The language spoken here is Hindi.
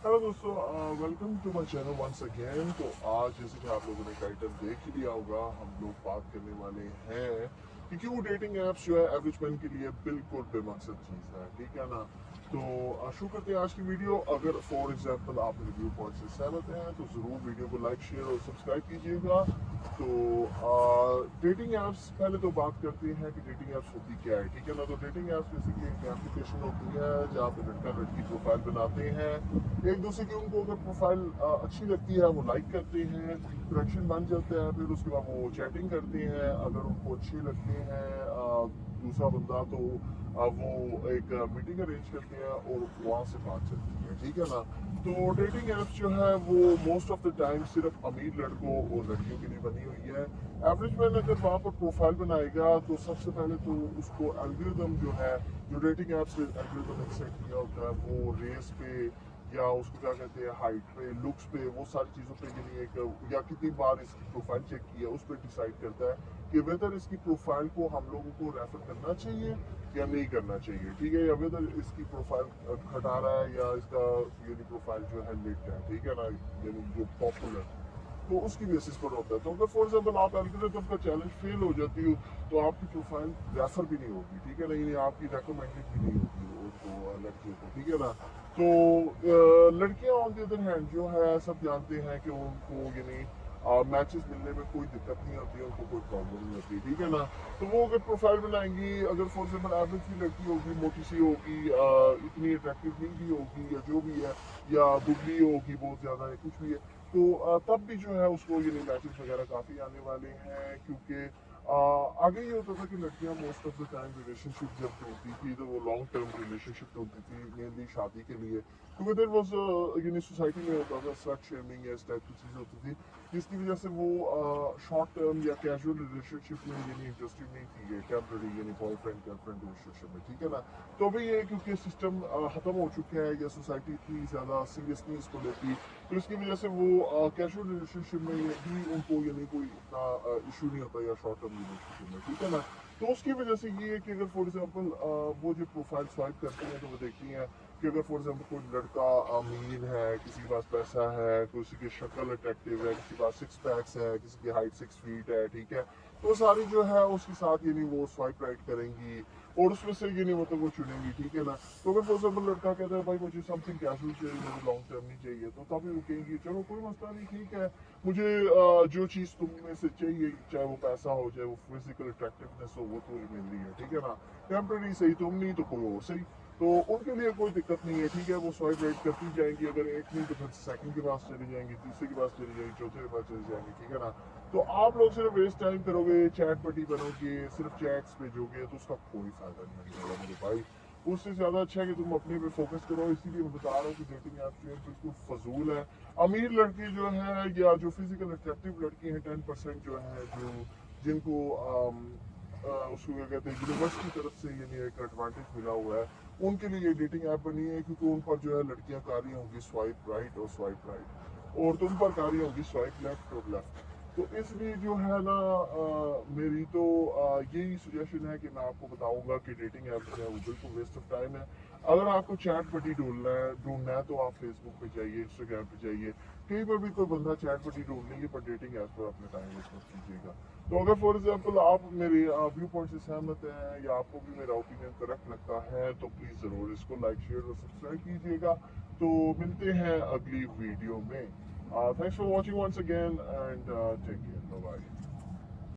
हेलो दोस्तों, welcome to my channel once again. तो आज जैसे कि आप लोगों ने टाइटल देख ही लिया होगा, हम लोग बात करने वाले हैं कि क्यों डेटिंग ऐप्स जो है एवरेज मैन के लिए बिल्कुल बेमकसद चीज़ है। ठीक है ना। तो शुरू करते हैं आज की वीडियो। अगर फॉर एग्जांपल आप मेरे व्यू पॉइंट से सहमत हैं तो ज़रूर वीडियो को लाइक शेयर और सब्सक्राइब कीजिएगा। तो डेटिंग ऐप्स, पहले तो बात करते हैं कि डेटिंग ऐप्स होती क्या है। ठीक है ना। तो डेटिंग ऐप्स बेसिकली एक एप्लीकेशन होती है जहाँ पे लड़का लड़की प्रोफाइल बनाते हैं, एक दूसरे की उनको अगर प्रोफाइल अच्छी लगती है वो लाइक करते हैं, कनेक्शन बन जाता है, फिर उसके बाद वो चैटिंग करते हैं। अगर उनको अच्छे लगते हैं दूसरा बंदा, तो वो एक मीटिंग अरेंज करते हैं और वहाँ से बात चलती है। ठीक है ना। तो डेटिंग ऐप्स जो है वो मोस्ट ऑफ द टाइम सिर्फ अमीर लड़कों और लड़कियों के लिए बनी हुई है। एवरेज मैन अगर वहाँ पर प्रोफाइल बनाएगा तो सबसे पहले तो उसको एल्गोरिदम जो है, जो डेटिंग ऐप्स ने एल्गोरिदम सेट किया होता है, वो रेस पे या उसको क्या कहते हैं हाइट पे, लुक्स पे, वो सारी चीज़ों पे, यानी एक या कितनी बार इसकी प्रोफाइल चेक की है उस पर डिसाइड करता है कि वेदर इसकी प्रोफाइल को हम लोगों को रेफर करना चाहिए या नहीं करना चाहिए। ठीक है। या वेदर इसकी प्रोफाइल खटा रहा है या इसका यानी प्रोफाइल जो है लिट है। ठीक है ना। यानी जो पॉपुलर, तो उसकी बेसिस पर होता है। तो अगर फॉर एग्जाम्पल आप एल्गोरिथम का चैलेंज फेल हो जाती हो तो आपकी प्रोफाइल रेफर भी नहीं होगी। ठीक है ना। यानी आपकी रेकमेंडेड भी नहीं होगी उनको, लड़कियों को। ठीक है ना। तो लड़कियां ऑन द अदर हैंड जो है, सब जानते हैं कि उनको यानी मैचेस मिलने में कोई दिक्कत नहीं होती है, उनको कोई प्रॉब्लम नहीं होती। ठीक है ना। तो वो अगर प्रोफाइल बनाएंगी, अगर फॉर एग्जाम्पल एवरेज भी लड़की होगी, मोटी सी होगी, इतनी अट्रैक्टिव नहीं भी होगी या जो भी है, या दुबली होगी बहुत ज़्यादा या कुछ भी है, तो तब भी जो है उसको ये मैचेस वगैरह काफ़ी आने वाले हैं। क्योंकि आगे ये होता था कि लड़कियां most of the time relationship जब ढूंढती थी तो वो लॉन्ग टर्म रिलेशनशिप ढूंढती थी, मेनली शादी के लिए। क्योंकि देर वॉज यानी सोसाइटी में होता था स्लट शेमिंग या इस टाइप की चीज़ होती थी, जिसकी वजह से वो शॉर्ट टर्म या कैजुअल रिलेशनशिप में यानी इंटरेस्टेड नहीं थी, ये टेम्पररी यानी बॉयफ्रेंड गर्लफ्रेंड रिलेशनशिप में। ठीक है ना। तो अभी ये क्योंकि सिस्टम ख़त्म हो चुका है या सोसाइटी इतनी ज़्यादा सीरियस नहीं इसको लेती, तो इसकी वजह से वो कैजुअल रिलेशनशिप में भी उनको यानी कोई इतना इशू नहीं होता या शॉर्ट टर्म रिलेशनशिप में। ठीक है ना। तो उसकी वजह से ये है कि अगर फॉर एग्जांपल वो जो प्रोफाइल स्वाइप करती हैं तो वो देखती हैं कि अगर फॉर एग्जांपल कोई लड़का अमीर है, किसी के पास पैसा है, किसी की शक्ल अट्रैक्टिव है, किसी के पास सिक्स पैक्स है, किसी की हाइट 6 फीट है। ठीक है। तो सारी जो है उसके साथ यानी वो स्वाइप राइट करेंगी और उसमें से यानी मतलब वो चुनेंगी। ठीक है ना। तो अगर फॉर एग्जाम्पल लड़का कहता है भाई मुझे समथिंग कैजुअल चाहिए, मुझे लॉन्ग टर्म नहीं चाहिए, तो तभी वो कहेंगी चलो कोई मसला नहीं, ठीक है, मुझे जो चीज़ तुम में से चाहिए, चाहे वो पैसा हो, चाहे वो फिजिकल अट्रैक्टिवनेस हो, वो तो मिल रही है। ठीक है ना। टेम्पररी सही तुम नहीं तो कोई और सही, तो उनके लिए कोई दिक्कत नहीं है। ठीक है। वो स्वाइप राइट करती जाएंगी, अगर एक नहीं तो फिर सेकंड के पास चली जाएंगी, तीसरे के पास चली जाएंगी, चौथे के पास चली जाएंगी। ठीक है ना। तो आप लोग सिर्फ वेस्ट टाइम करोगे, चैट पटी बनोगे, सिर्फ चैट्स भेजोगे, तो उसका कोई फायदा नहीं होने वाला मेरे भाई। उससे ज़्यादा अच्छा है कि तुम अपने पे फोकस करो। इसीलिए मैं बता रहा हूँ कि डेटिंग ऐप जो है बिल्कुल फजूल है। अमीर लड़की जो है या जो फिजिकल अट्रैक्टिव लड़की है, 10% जो है, जो जिनको उसको क्या कहते हैं यूनिवर्स की तरफ से यानी एक एडवांटेज मिला हुआ है, उनके लिए ये डेटिंग ऐप बनी है। क्योंकि उन पर जो है लड़कियां कार्य होंगी स्वाइप राइट और स्वाइप राइट, और तुम पर कार्य होंगी स्वाइप लेफ्ट और लेफ्ट। तो इसलिए जो है ना मेरी तो यही सजेशन है कि मैं आपको बताऊंगा कि डेटिंग ऐप जो है वो बिल्कुल वेस्ट ऑफ टाइम है। अगर आपको चैट पटी ढूंढना है तो आप फेसबुक पे जाइए, इंस्टाग्राम पे जाइए, कहीं पर भी कोई बंदा चैट पटी ढूंढ लेंगे, पर डेटिंग ऐप पर अपना टाइम वेस्ट मत कीजिएगा। तो अगर फॉर एग्जाम्पल आप मेरे व्यू पॉइंट से सहमत हैं या आपको भी मेरा ओपिनियन करेक्ट लगता है तो प्लीज़ ज़रूर इसको लाइक शेयर और सब्सक्राइब कीजिएगा। तो मिलते हैं अगली वीडियो में। Thanks for watching once again and take care. Bye bye.